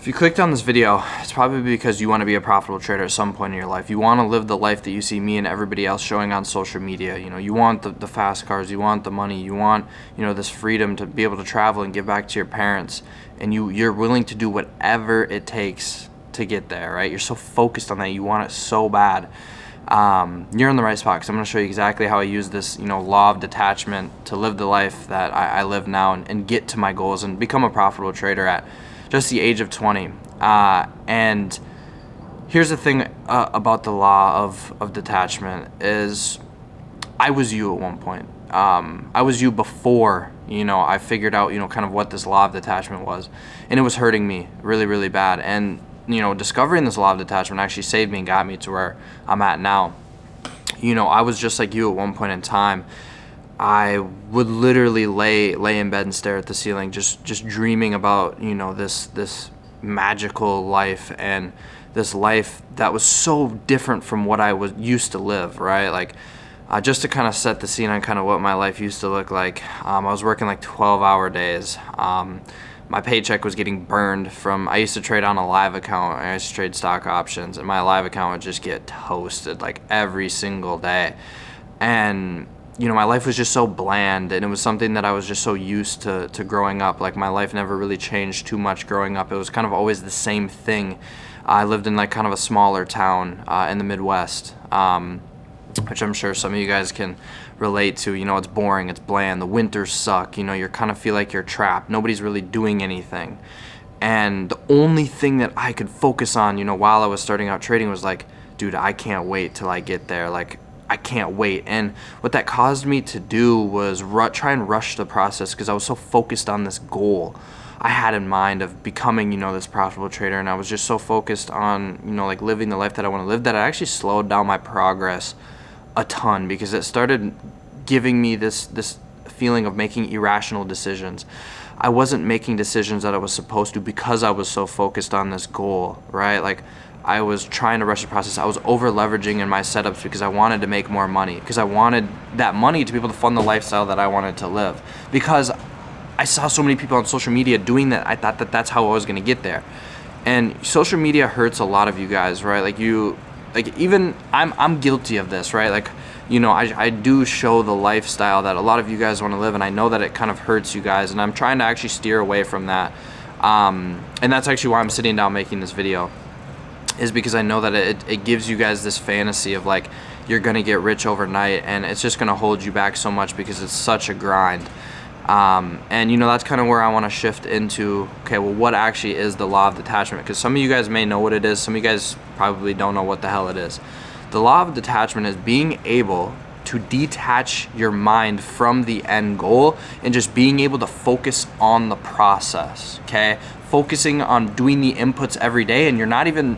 If you clicked on this video, it's probably because you want to be a profitable trader at some point in your life. You want to live the life that you see me and everybody else showing on social media. You know, you want the fast cars, you want the money, you want, this freedom to be able to travel and give back to your parents. And you're willing to do whatever it takes to get there, right? You're so focused on that. You want it so bad. You're in the right spot, because I'm going to show you exactly how I use this, law of detachment to live the life that I live now and get to my goals and become a profitable trader at just the age of 20. And here's the thing about the law of detachment is I was you at one point. I was you before, I figured out, kind of what this law of detachment was. And it was hurting me really, really bad. And, discovering this law of detachment actually saved me and got me to where I'm at now. I was just like you at one point in time. I would literally lay in bed and stare at the ceiling, just dreaming about, this magical life and this life that was so different from what I was used to live, right? Like, just to kind of set the scene on kind of what my life used to look like. I was working like 12-hour days. My paycheck was getting burned from, I used to trade on a live account. I used to trade stock options, and my live account would just get toasted like every single day. And my life was just so bland, and it was something that I was just so used to growing up. Like, my life never really changed too much growing up. It was kind of always the same thing. I lived in like kind of a smaller town in the Midwest, which I'm sure some of you guys can relate to. It's boring, it's bland, the winters suck, you kind of feel like you're trapped. Nobody's really doing anything. And the only thing that I could focus on, while I was starting out trading was like, dude, I can't wait till I get there. Like, I can't wait. And what that caused me to do was try and rush the process, because I was so focused on this goal I had in mind of becoming, this profitable trader. And I was just so focused on, like living the life that I want to live, that I actually slowed down my progress a ton, because it started giving me this feeling of making irrational decisions. I wasn't making decisions that I was supposed to, because I was so focused on this goal, right? Like, I was trying to rush the process. I was over leveraging in my setups because I wanted to make more money, because I wanted that money to be able to fund the lifestyle that I wanted to live, because I saw so many people on social media doing that. I thought that that's how I was going to get there. And social media hurts a lot of you guys, right? Even I'm guilty of this, right? Like, I do show the lifestyle that a lot of you guys want to live, and I know that it kind of hurts you guys, and I'm trying to actually steer away from that. And that's actually why I'm sitting down making this video, is because I know that it gives you guys this fantasy of like, you're gonna get rich overnight, and it's just gonna hold you back so much because it's such a grind. And that's kind of where I want to shift into, okay, well, what actually is the law of detachment? Because some of you guys may know what it is, some of you guys probably don't know what the hell it is. The law of detachment is being able to detach your mind from the end goal and just being able to focus on the process, okay? Focusing on doing the inputs every day, and you're not even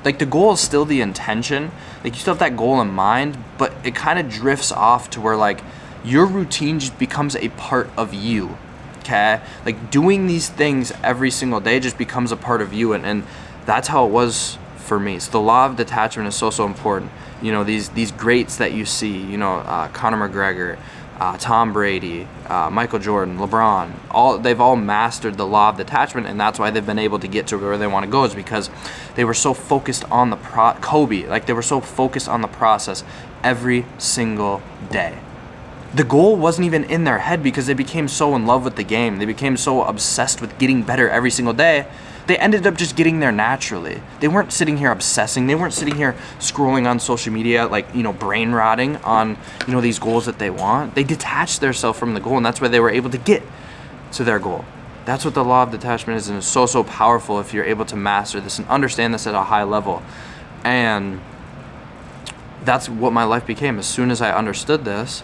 like, the goal is still the intention. Like, you still have that goal in mind, but it kind of drifts off to where like your routine just becomes a part of you, okay? Like, doing these things every single day just becomes a part of you, and that's how it was for me. So the law of detachment is so important. These greats that you see, Conor McGregor, Tom Brady, Michael Jordan, LeBron, they've all mastered the law of detachment, and that's why they've been able to get to where they want to go, is because they were so focused on the Kobe, like, they were so focused on the process every single day. The goal wasn't even in their head, because they became so in love with the game. They became so obsessed with getting better every single day. They ended up just getting there naturally. They weren't sitting here obsessing. They weren't sitting here scrolling on social media, like, brain rotting on, these goals that they want. They detached themselves from the goal, and that's why they were able to get to their goal. That's what the law of detachment is, and it's so powerful if you're able to master this and understand this at a high level. And that's what my life became. As soon as I understood this,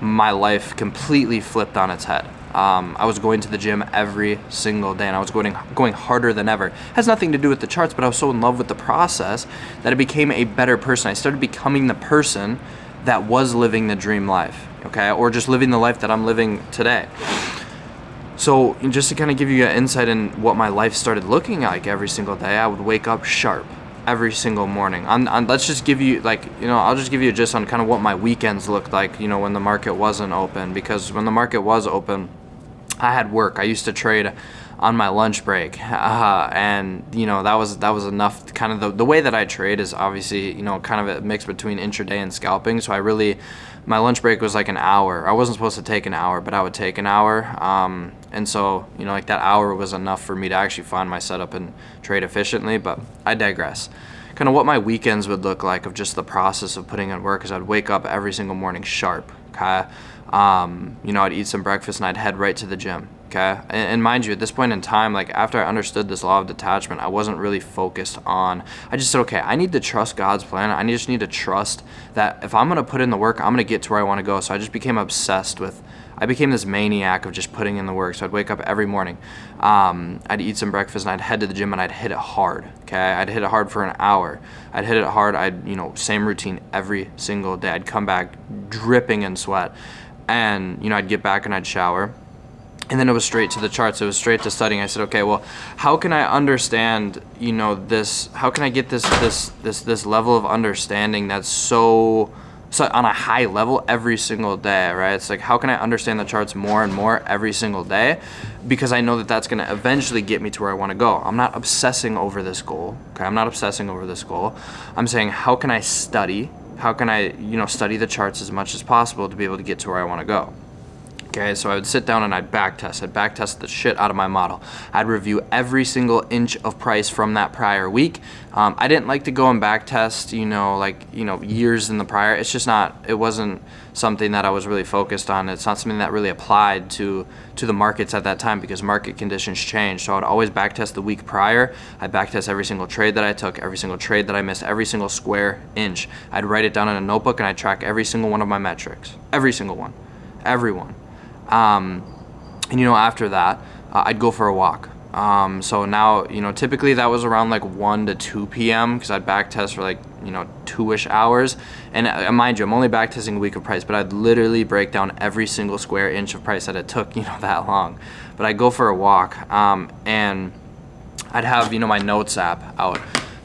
my life completely flipped on its head. I was going to the gym every single day, and I was going harder than ever. It has nothing to do with the charts, but I was so in love with the process that I became a better person. I started becoming the person that was living the dream life, okay? Or just living the life that I'm living today. So just to kind of give you an insight in what my life started looking like every single day, I would wake up sharp every single morning. Let's just give you, like, I'll just give you just on kind of what my weekends looked like, when the market wasn't open. Because when the market was open, I had work. I used to trade on my lunch break, and that was enough. Kind of the way that I trade is obviously kind of a mix between intraday and scalping. So my lunch break was like an hour. I wasn't supposed to take an hour, but I would take an hour, and so like that hour was enough for me to actually find my setup and trade efficiently. But I digress. Kind of what my weekends would look like of just the process of putting in work is I'd wake up every single morning sharp. Okay, I'd eat some breakfast and I'd head right to the gym. Okay, and mind you, at this point in time, like after I understood this law of detachment, I wasn't really focused on. I just said, okay, I need to trust God's plan. I just need to trust that if I'm gonna put in the work, I'm gonna get to where I want to go. So I just became obsessed with. I became this maniac of just putting in the work. So I'd wake up every morning, I'd eat some breakfast, and I'd head to the gym and I'd hit it hard. Okay, I'd hit it hard for an hour. I'd hit it hard. Same routine every single day. I'd come back dripping in sweat, and I'd get back and I'd shower. And then it was straight to the charts. It was straight to studying. I said, okay, well, how can I understand, this? How can I get this level of understanding that's so on a high level every single day, right? It's like, how can I understand the charts more and more every single day? Because I know that that's going to eventually get me to where I want to go. I'm not obsessing over this goal. Okay, I'm not obsessing over this goal. I'm saying, how can I study? How can I, study the charts as much as possible to be able to get to where I want to go? Okay, so I would sit down and I'd backtest. I'd backtest the shit out of my model. I'd review every single inch of price from that prior week. I didn't like to go and backtest, years in the prior. It's just not, it wasn't something that I was really focused on. It's not something that really applied to the markets at that time because market conditions changed. So I'd always backtest the week prior. I'd backtest every single trade that I took, every single trade that I missed, every single square inch. I'd write it down in a notebook and I'd track every single one of my metrics. Every single one. Every one. After that, I'd go for a walk. So now, typically that was around like 1 to 2 p.m. because I'd backtest for like, 2-ish hours. And mind you, I'm only backtesting a week of price, but I'd literally break down every single square inch of price that it took, that long. But I'd go for a walk, and I'd have, my notes app out,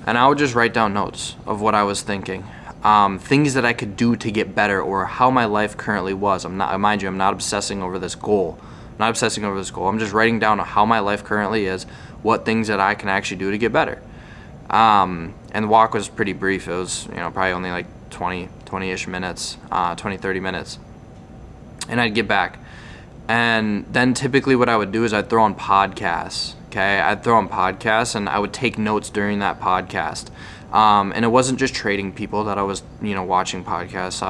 and I would just write down notes of what I was thinking. Things that I could do to get better or how my life currently was. Mind you, I'm not obsessing over this goal. I'm just writing down how my life currently is, what things that I can actually do to get better. And the walk was pretty brief. It was, probably only like 20-ish minutes, 30 minutes. And I'd get back. And then typically what I would do is I'd throw on podcasts. Okay, I'd throw on podcasts and I would take notes during that podcast. And it wasn't just trading people that I was, watching podcasts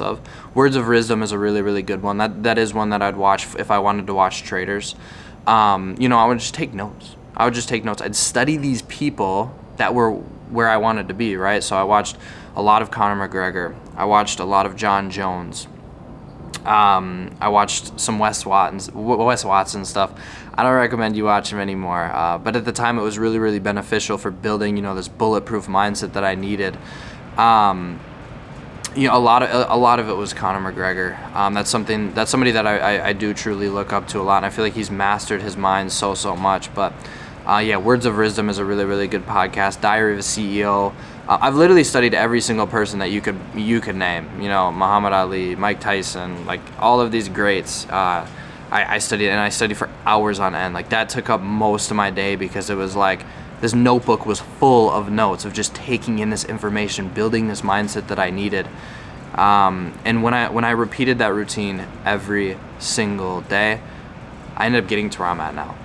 of. Words of Wisdom is a really, really good one. That is one that I'd watch if I wanted to watch traders. I would just take notes. I'd study these people that were where I wanted to be, right? So I watched a lot of Conor McGregor. I watched a lot of John Jones. I watched some Wes Watson stuff. I don't recommend you watch him anymore. But at the time, it was really, really beneficial for building, this bulletproof mindset that I needed. A lot of it was Conor McGregor. That's somebody that I do truly look up to a lot, and I feel like he's mastered his mind so much. But Words of Wisdom is a really, really good podcast. Diary of a CEO. I've literally studied every single person that you could name. Muhammad Ali, Mike Tyson, like all of these greats. I studied for hours on end. Like that took up most of my day because it was like this notebook was full of notes of just taking in this information, building this mindset that I needed. And when I repeated that routine every single day, I ended up getting to where I'm at now.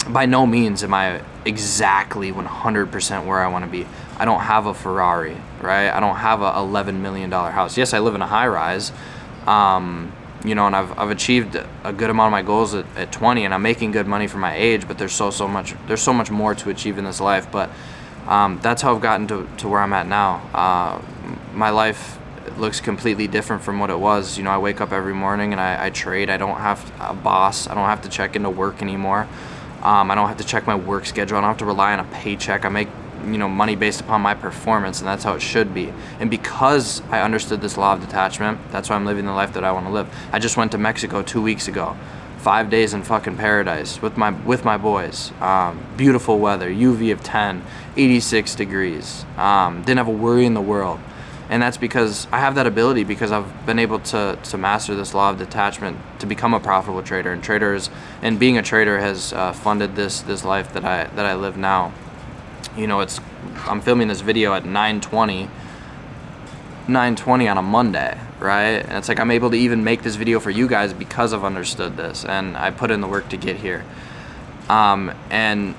By no means am I exactly 100% where I want to be. I don't have a Ferrari, right? I don't have a $11 million house. Yes, I live in a high rise, and I've achieved a good amount of my goals at 20, and I'm making good money for my age. But there's so much more to achieve in this life. But that's how I've gotten to where I'm at now. My life looks completely different from what it was. I wake up every morning and I trade. I don't have a boss. I don't have to check into work anymore. I don't have to check my work schedule. I don't have to rely on a paycheck. I make money based upon my performance, and that's how it should be. And because I understood this law of detachment, that's why I'm living the life that I want to live. I just went to Mexico 2 weeks ago. 5 days in fucking paradise with my boys. Beautiful weather, UV of 10, 86 degrees. Didn't have a worry in the world. And that's because I have that ability, because I've been able to master this law of detachment to become a profitable trader. And being a trader has funded this life that I live now. You know, I'm filming this video at 9:20 on a Monday, right? And it's like I'm able to even make this video for you guys because I've understood this and I put in the work to get here. And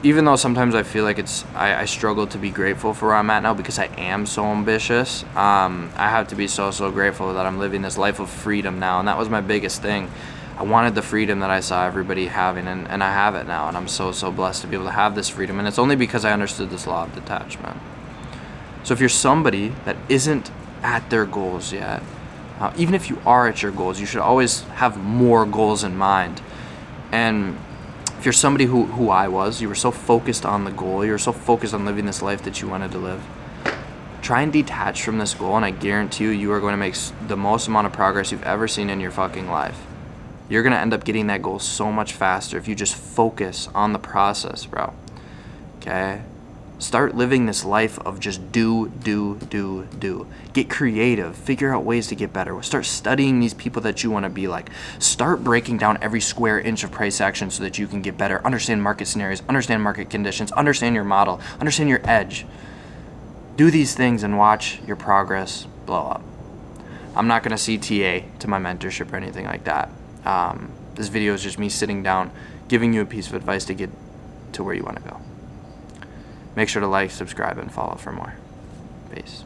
even though sometimes I feel like I struggle to be grateful for where I'm at now because I am so ambitious, I have to be so grateful that I'm living this life of freedom now. And that was my biggest thing. I wanted the freedom that I saw everybody having, and I have it now. And I'm so blessed to be able to have this freedom. And it's only because I understood this law of detachment. So if you're somebody that isn't at their goals yet, even if you are at your goals, you should always have more goals in mind. And if you're somebody who I was, you were so focused on the goal, you were so focused on living this life that you wanted to live, try and detach from this goal, and I guarantee you are going to make the most amount of progress you've ever seen in your fucking life. You're going to end up getting that goal so much faster if you just focus on the process, bro. Okay? Start living this life of just do. Get creative. Figure out ways to get better. Start studying these people that you want to be like. Start breaking down every square inch of price action so that you can get better. Understand market scenarios. Understand market conditions. Understand your model. Understand your edge. Do these things and watch your progress blow up. I'm not going to CTA to my mentorship or anything like that. This video is just me sitting down, giving you a piece of advice to get to where you want to go. Make sure to like, subscribe, and follow for more. Peace.